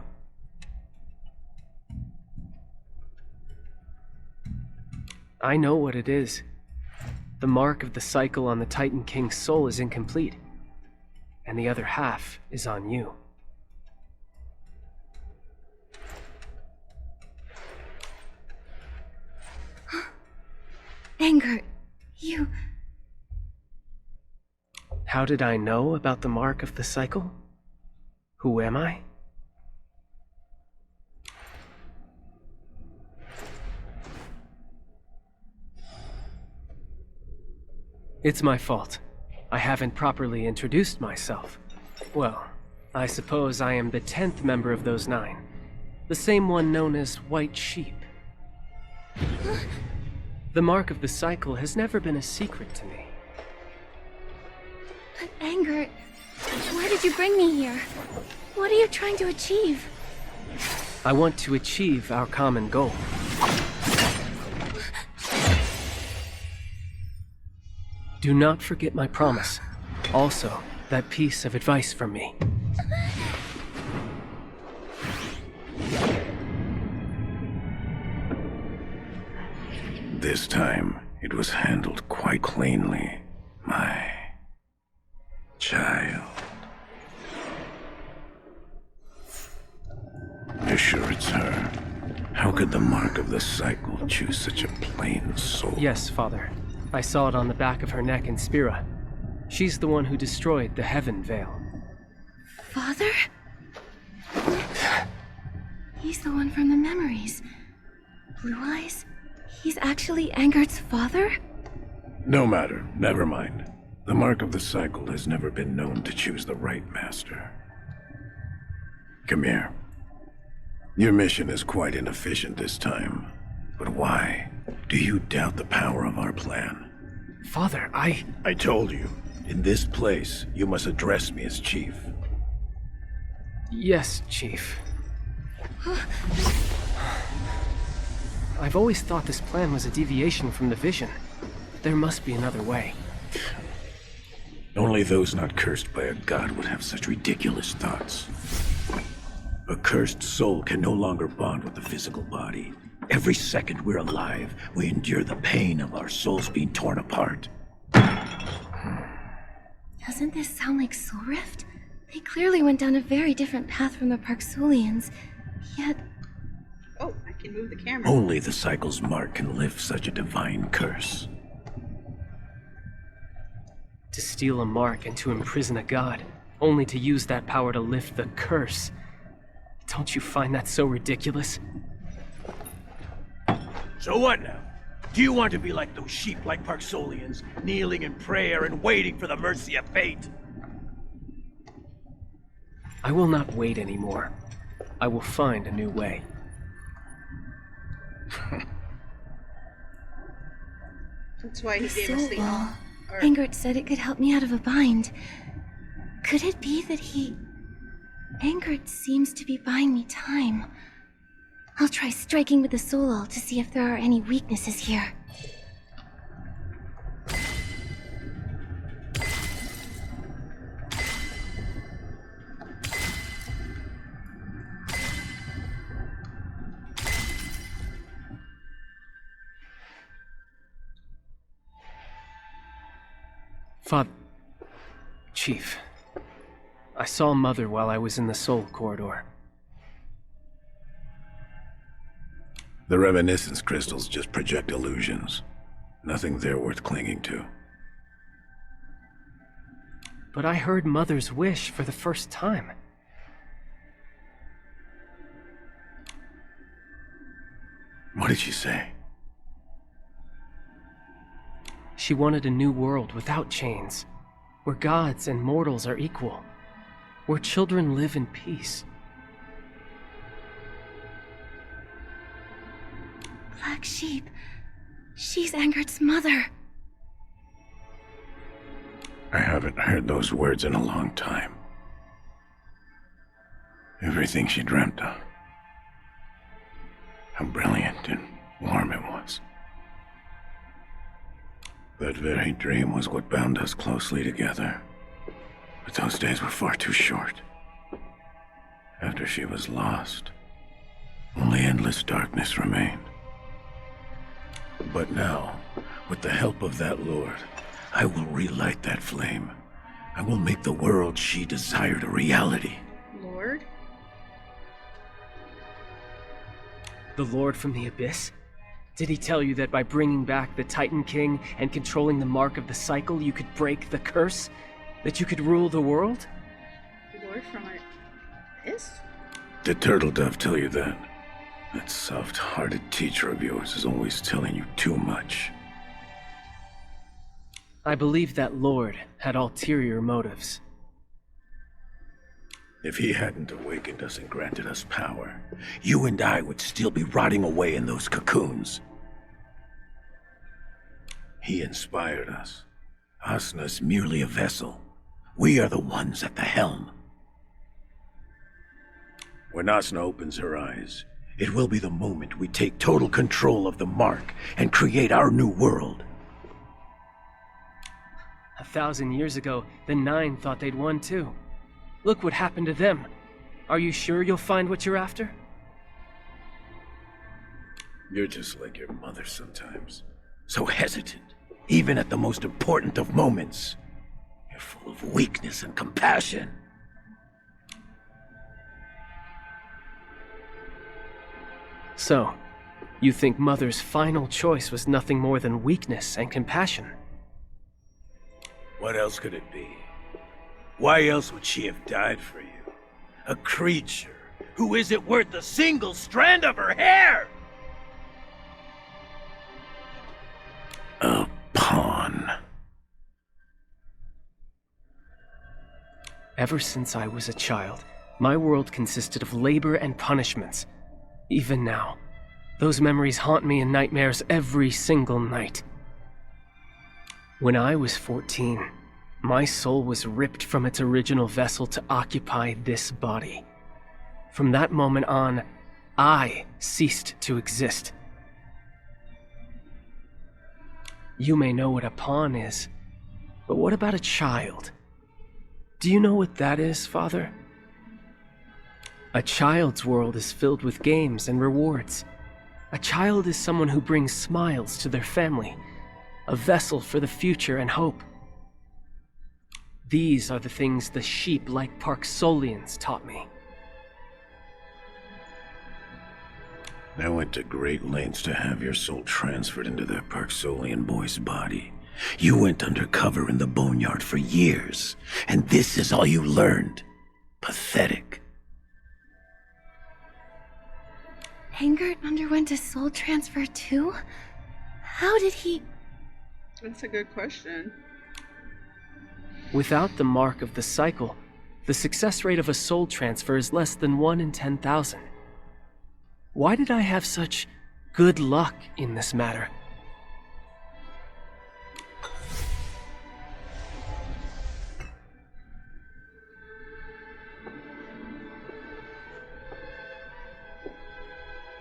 I know what it is. The mark of the cycle on the Titan King's soul is incomplete, and the other half is on you. Angert, you... How did I know about the mark of the cycle? Who am I? It's my fault. I haven't properly introduced myself. Well, I suppose I am the 10th member of those 9. The same one known as White Sheep. The mark of the cycle has never been a secret to me. But Angert, why did you bring me here? What are you trying to achieve? I want to achieve our common goal. Do not forget my promise. Also, that piece of advice from me. This time, it was handled quite cleanly, my child. You're sure it's her? How could the mark of the cycle choose such a plain soul? Yes, Father. I saw it on the back of her neck in Spira. She's the one who destroyed the Heaven Veil. Father? He's the one from the memories. Blue Eyes? He's actually Angert's father? No matter. Never mind. The mark of the cycle has never been known to choose the right master. Come here. Your mission is quite inefficient this time. But why? Do you doubt the power of our plan? Father, I told you. In this place, you must address me as Chief. Yes, Chief. I've always thought this plan was a deviation from the vision. There must be another way. Only those not cursed by a god would have such ridiculous thoughts. A cursed soul can no longer bond with the physical body. Every second we're alive, we endure the pain of our souls being torn apart. Doesn't this sound like Soul Rift? They clearly went down a very different path from the Parksulians, yet... Oh, I can move the camera. Only the cycle's mark can lift such a divine curse. To steal a mark and to imprison a god, only to use that power to lift the curse. Don't you find that so ridiculous? So what now? Do you want to be like those sheep like Parksolians, kneeling in prayer and waiting for the mercy of fate? I will not wait anymore. I will find a new way. That's why he gave us the all. Angert said it could help me out of a bind. Could it be that he... Angert seems to be buying me time. I'll try striking with the soul all to see if there are any weaknesses here. Chief, I saw Mother while I was in the Soul Corridor. The reminiscence crystals just project illusions. Nothing there worth clinging to. But I heard Mother's wish for the first time. What did she say? She wanted a new world without chains, where gods and mortals are equal. where children live in peace. Black sheep. She's Angert's mother. I haven't heard those words in a long time. Everything she dreamt of. How brilliant and warm it was. That very dream was what bound us closely together. But those days were far too short. After she was lost, only endless darkness remained. But now, with the help of that Lord, I will relight that flame. I will make the world she desired a reality. Lord? The Lord from the Abyss? Did he tell you that by bringing back the Titan King and controlling the mark of the cycle, you could break the curse? That you could rule the world? Lord from this? Did Turtle Dove tell you that? That soft-hearted teacher of yours is always telling you too much. I believe that Lord had ulterior motives. If he hadn't awakened us and granted us power, you and I would still be rotting away in those cocoons. He inspired us. Asna's merely a vessel. We are the ones at the helm. When Asna opens her eyes, it will be the moment we take total control of the mark and create our new world. 1,000 years ago, the Nine thought they'd won too. Look what happened to them. Are you sure you'll find what you're after? You're just like your mother sometimes. So hesitant, even at the most important of moments. You're full of weakness and compassion. So, you think Mother's final choice was nothing more than weakness and compassion? What else could it be? Why else would she have died for you? A creature who isn't worth a single strand of her hair! A pawn. Ever since I was a child, my world consisted of labor and punishments. Even now, those memories haunt me in nightmares every single night. When I was 14, my soul was ripped from its original vessel to occupy this body. From that moment on, I ceased to exist. You may know what a pawn is, but what about a child? Do you know what that is, Father? A child's world is filled with games and rewards. A child is someone who brings smiles to their family, a vessel for the future and hope. These are the things the sheep like Parksolians taught me. I went to great lengths to have your soul transferred into that Parksolian boy's body. You went undercover in the boneyard for years, and this is all you learned. Pathetic. Angert underwent a soul transfer too? How did he... That's a good question. Without the mark of the cycle, the success rate of a soul transfer is less than 1 in 10,000. Why did I have such good luck in this matter?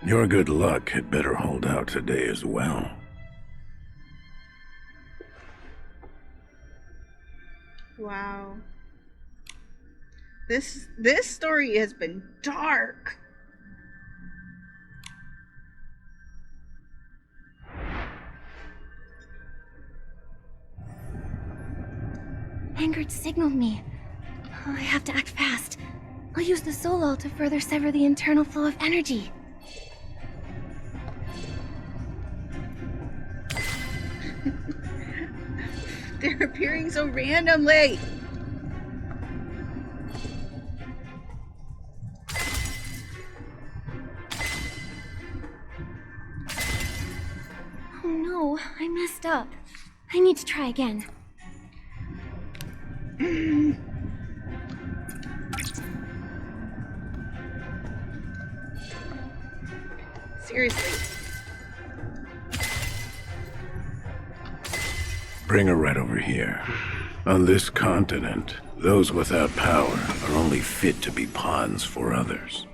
Your good luck had better hold out today as well. Wow. This story has been dark. Angert signaled me. I have to act fast. I'll use the soul ult to further sever the internal flow of energy. They're appearing so randomly. Oh no, I messed up. I need to try again. Seriously. Bring her right over here. On this continent, those without power are only fit to be pawns for others.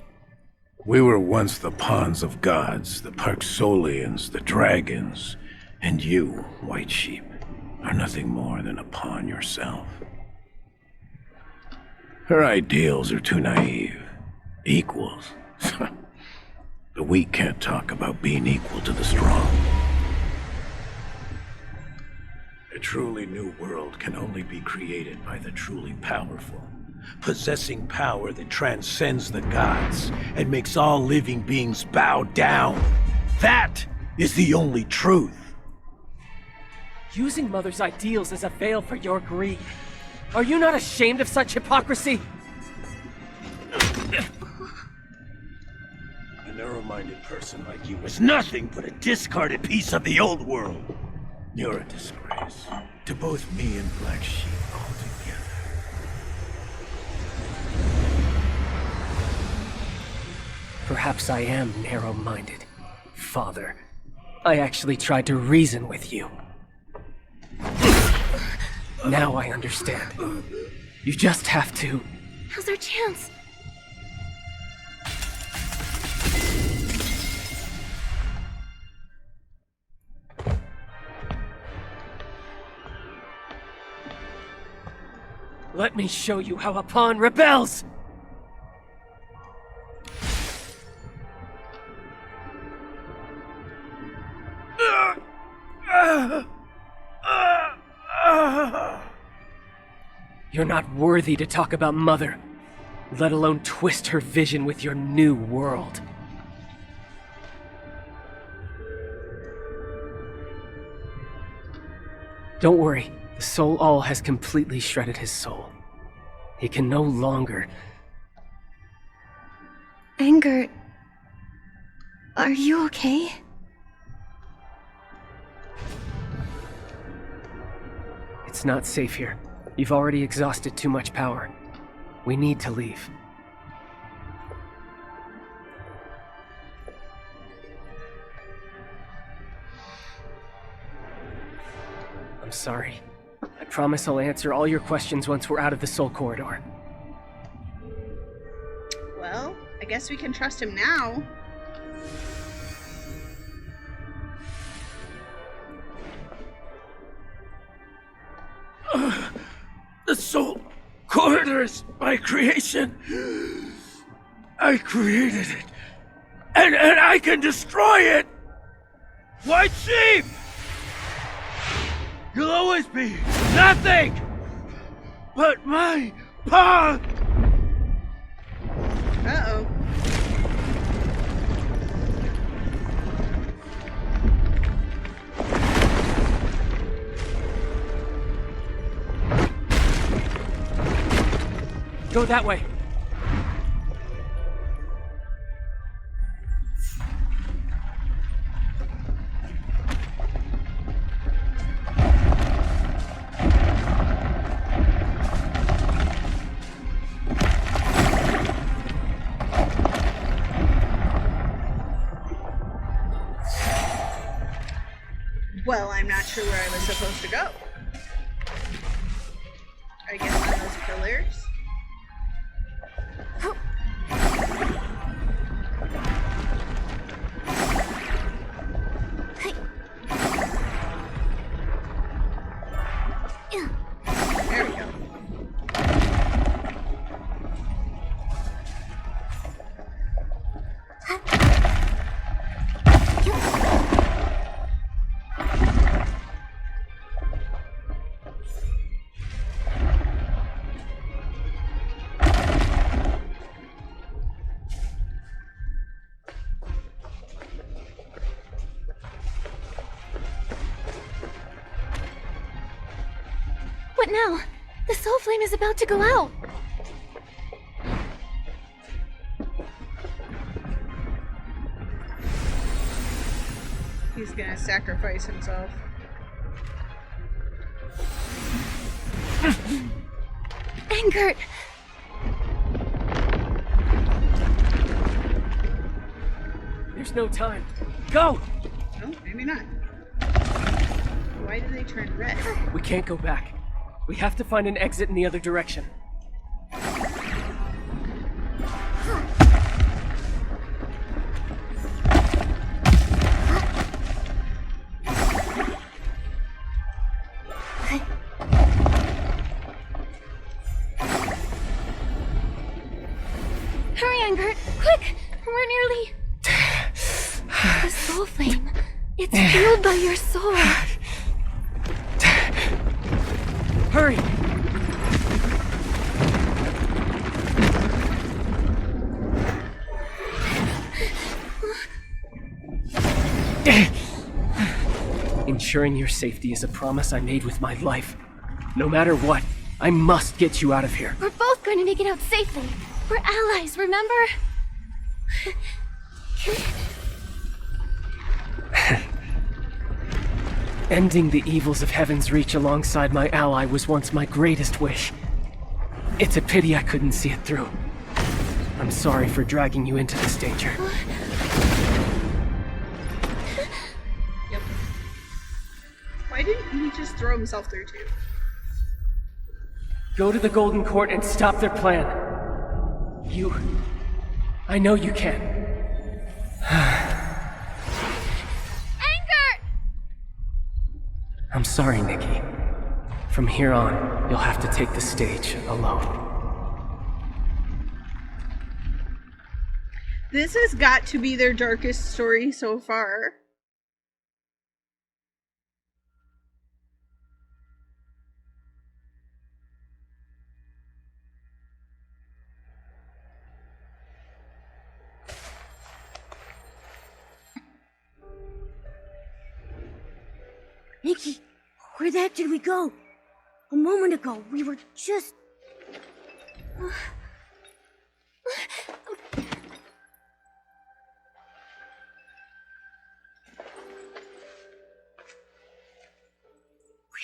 We were once the pawns of gods, the Parksolians, the dragons, and you, White Sheep, are nothing more than a pawn yourself. Her ideals are too naive. Equals. The weak can't talk about being equal to the strong. A truly new world can only be created by the truly powerful, possessing power that transcends the gods and makes all living beings bow down. That is the only truth. Using Mother's ideals as a veil for your greed. Are you not ashamed of such hypocrisy? A narrow-minded person like you is nothing but a discarded piece of the old world. You're a disgrace to both me and Black Sheep altogether. Perhaps I am narrow-minded, Father. I actually tried to reason with you. Now I understand. You just have to... Now's our chance. Let me show you how a pawn rebels! You're not worthy to talk about Mother, let alone twist her vision with your new world. Don't worry, the Soul All has completely shredded his soul. He can no longer... Angert, are you okay? It's not safe here. You've already exhausted too much power. We need to leave. I'm sorry. I promise I'll answer all your questions once we're out of the Soul Corridor. Well, I guess we can trust him now. The Soul Corridor is my creation. I created it. And I can destroy it! White Sheep! You'll always be nothing but my pawn! Uh-oh. Go that way. Well, I'm not sure where I was supposed to go. I guess on those pillars? There we go. What now? The soul flame is about to go out. He's gonna sacrifice himself. Angert! There's There's no time. Go! No, maybe not. Why do they turn red? We can't go back. We have to find an exit in the other direction. Hurry, Angert! Quick! We're nearly... The soul flame. It's fueled by your soul. Hurry! Ensuring your safety is a promise I made with my life. No matter what, I must get you out of here. We're both going to make it out safely. We're allies, remember? Ending the evils of Heaven's Reach alongside my ally was once my greatest wish. It's a pity I couldn't see it through. I'm sorry for dragging you into this danger. Yep. Why didn't he just throw himself through too? Go to the Golden Court and stop their plan. I know you can. Angert! I'm sorry, Nikki. From here on, you'll have to take the stage alone. This has got to be their darkest story so far. Nikki, where the heck did we go? A moment ago, we were just... What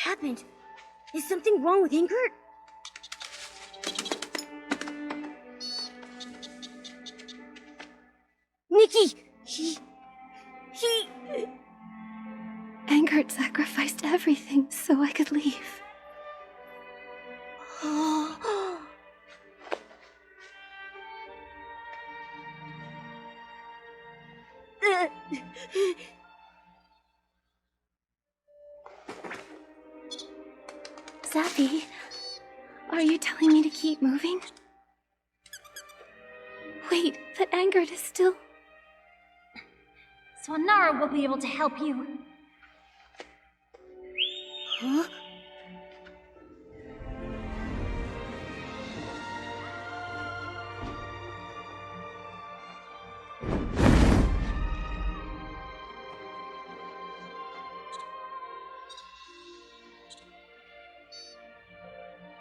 happened? Is something wrong with Angert? Nikki! He... Angert sacrificed everything so I could leave. Zappy, are you telling me to keep moving? Wait, but Angert is still... Swanara will be able to help you. Huh?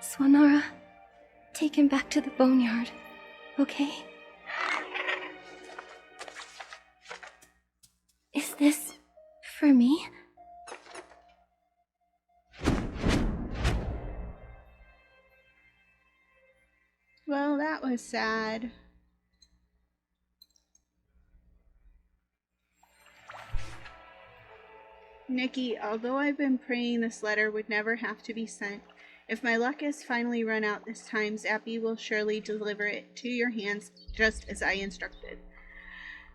Swanara, take him back to the boneyard, okay? Is this for me? Well, that was sad. Nikki, although I've been praying this letter would never have to be sent, if my luck has finally run out this time, Zappy will surely deliver it to your hands just as I instructed.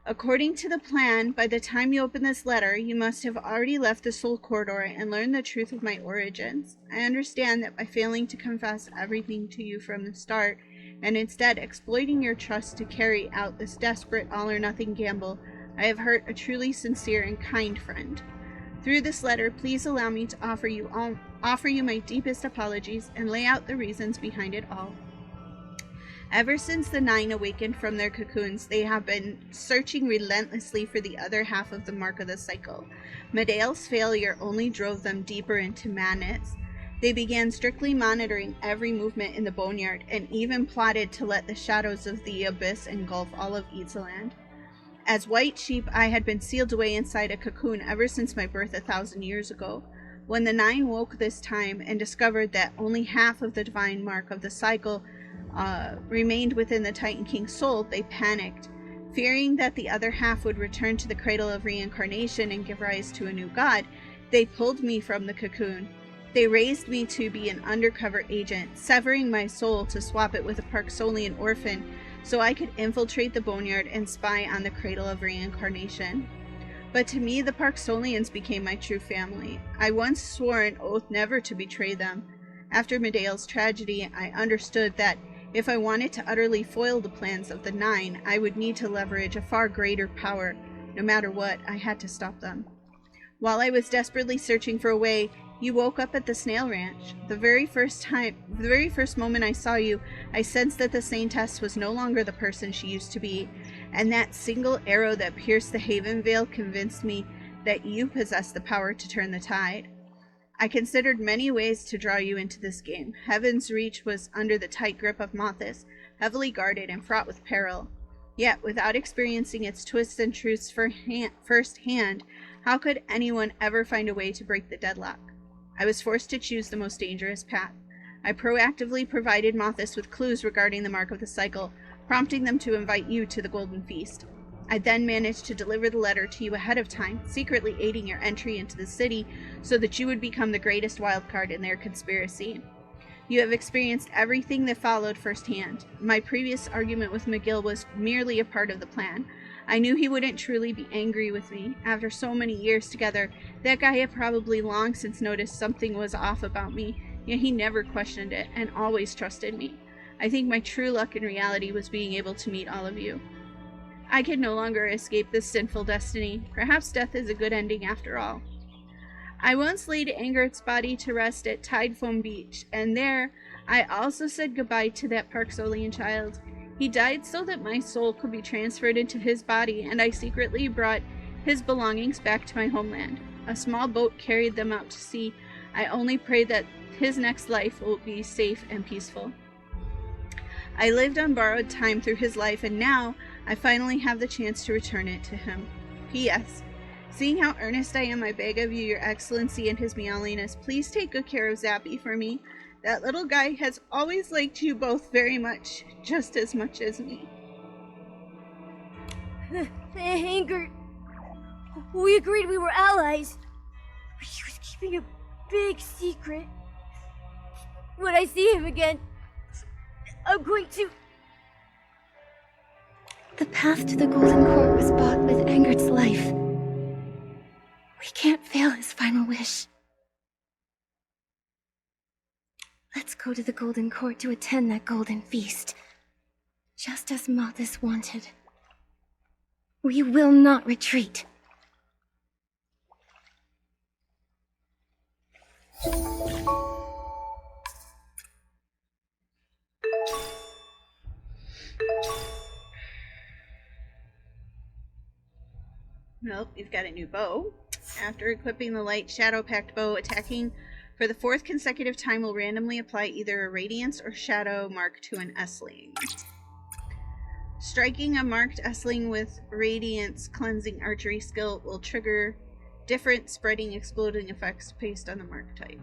According to the plan, by the time you open this letter, you must have already left the Soul Corridor and learned the truth of my origins. I understand that by failing to confess everything to you from the start, and instead exploiting your trust to carry out this desperate all-or-nothing gamble, I have hurt a truly sincere and kind friend. Through this letter, please allow me to offer you my deepest apologies and lay out the reasons behind it all. Ever since the 9 awakened from their cocoons, they have been searching relentlessly for the other half of the mark of the cycle. Medea's failure only drove them deeper into madness. They began strictly monitoring every movement in the boneyard and even plotted to let the shadows of the abyss engulf all of Yggdrasil. As white sheep, I had been sealed away inside a cocoon ever since my birth 1,000 years ago. When the 9 woke this time and discovered that only half of the divine mark of the cycle remained within the Titan King's soul, they panicked. Fearing that the other half would return to the cradle of reincarnation and give rise to a new god, they pulled me from the cocoon. They raised me to be an undercover agent, severing my soul to swap it with a Parksolian orphan so I could infiltrate the boneyard and spy on the cradle of reincarnation. But to me, the Parksolians became my true family. I once swore an oath never to betray them. After Medea's tragedy, I understood that if I wanted to utterly foil the plans of the Nine, I would need to leverage a far greater power. No matter what, I had to stop them. While I was desperately searching for a way, you woke up at the snail ranch. The very first moment I saw you, I sensed that the Saintess was no longer the person she used to be, and that single arrow that pierced the Haven Veil convinced me that you possessed the power to turn the tide. I considered many ways to draw you into this game. Heaven's Reach was under the tight grip of Mothis, heavily guarded and fraught with peril. Yet, without experiencing its twists and truths firsthand, how could anyone ever find a way to break the deadlock? I was forced to choose the most dangerous path. I proactively provided Mothis with clues regarding the Mark of the Cycle, prompting them to invite you to the Golden Feast. I then managed to deliver the letter to you ahead of time, secretly aiding your entry into the city so that you would become the greatest wildcard in their conspiracy. You have experienced everything that followed firsthand. My previous argument with McGill was merely a part of the plan. I knew he wouldn't truly be angry with me. After so many years together, that guy had probably long since noticed something was off about me, yet he never questioned it and always trusted me. I think my true luck in reality was being able to meet all of you. I could no longer escape this sinful destiny. Perhaps death is a good ending after all. I once laid Angert's body to rest at Tidefoam Beach, and there I also said goodbye to that Parksolian child. He died so that my soul could be transferred into his body, and I secretly brought his belongings back to my homeland. A small boat carried them out to sea. I only pray that his next life will be safe and peaceful. I lived on borrowed time through his life, and now I finally have the chance to return it to him. P.S. Seeing how earnest I am, I beg of you, Your Excellency and His Meowliness, please take good care of Zappy for me. That little guy has always liked you both very much, just as much as me. Angert, we agreed we were allies. He was keeping a big secret. When I see him again, I'm going to... The path to the Golden Court was bought with Angert's life. We can't fail his final wish. Let's go to the Golden Court to attend that Golden Feast, just as Mothis wanted. We will not retreat. Nope, you've got a new bow. After equipping the light shadow-packed bow, attacking for the 4th consecutive time will randomly apply either a radiance or shadow mark to an S-ling. Striking a marked S-ling with radiance cleansing archery skill will trigger different spreading exploding effects based on the mark type.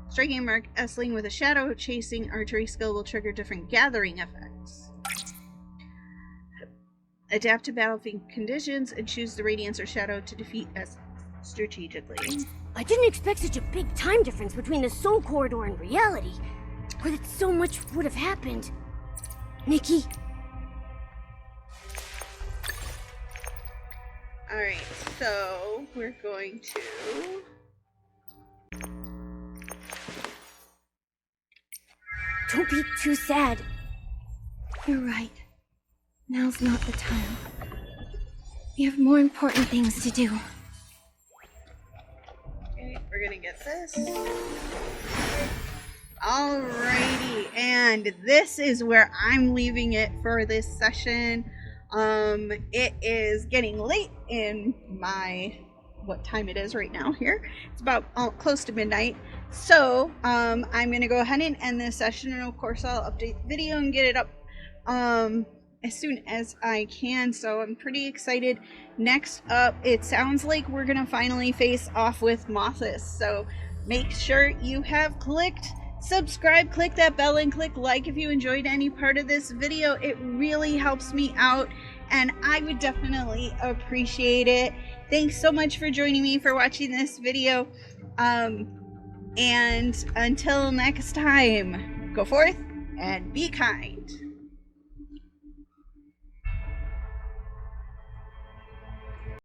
Striking a marked S-ling with a shadow chasing archery skill will trigger different gathering effects. Adapt to battlefield conditions and choose the radiance or shadow to defeat S strategically. I didn't expect such a big time difference between the Soul Corridor and reality, or that so much would have happened. Nikki? Alright, so we're going to... Don't be too sad. You're right. Now's not the time. We have more important things to do. Okay, we're gonna get this. Alrighty, and this is where I'm leaving it for this session. It is getting late in my what time it is right now here. It's about close to midnight. So I'm gonna go ahead and end this session, and of course I'll update the video and get it up as soon as I can. So I'm pretty excited. Next up, it sounds like we're gonna finally face off with Mothis. So make sure you have clicked Subscribe, click that bell, and click like if you enjoyed any part of this video. It really helps me out, and I would definitely appreciate it. Thanks so much for joining me for watching this video. And until next time, go forth and be kind.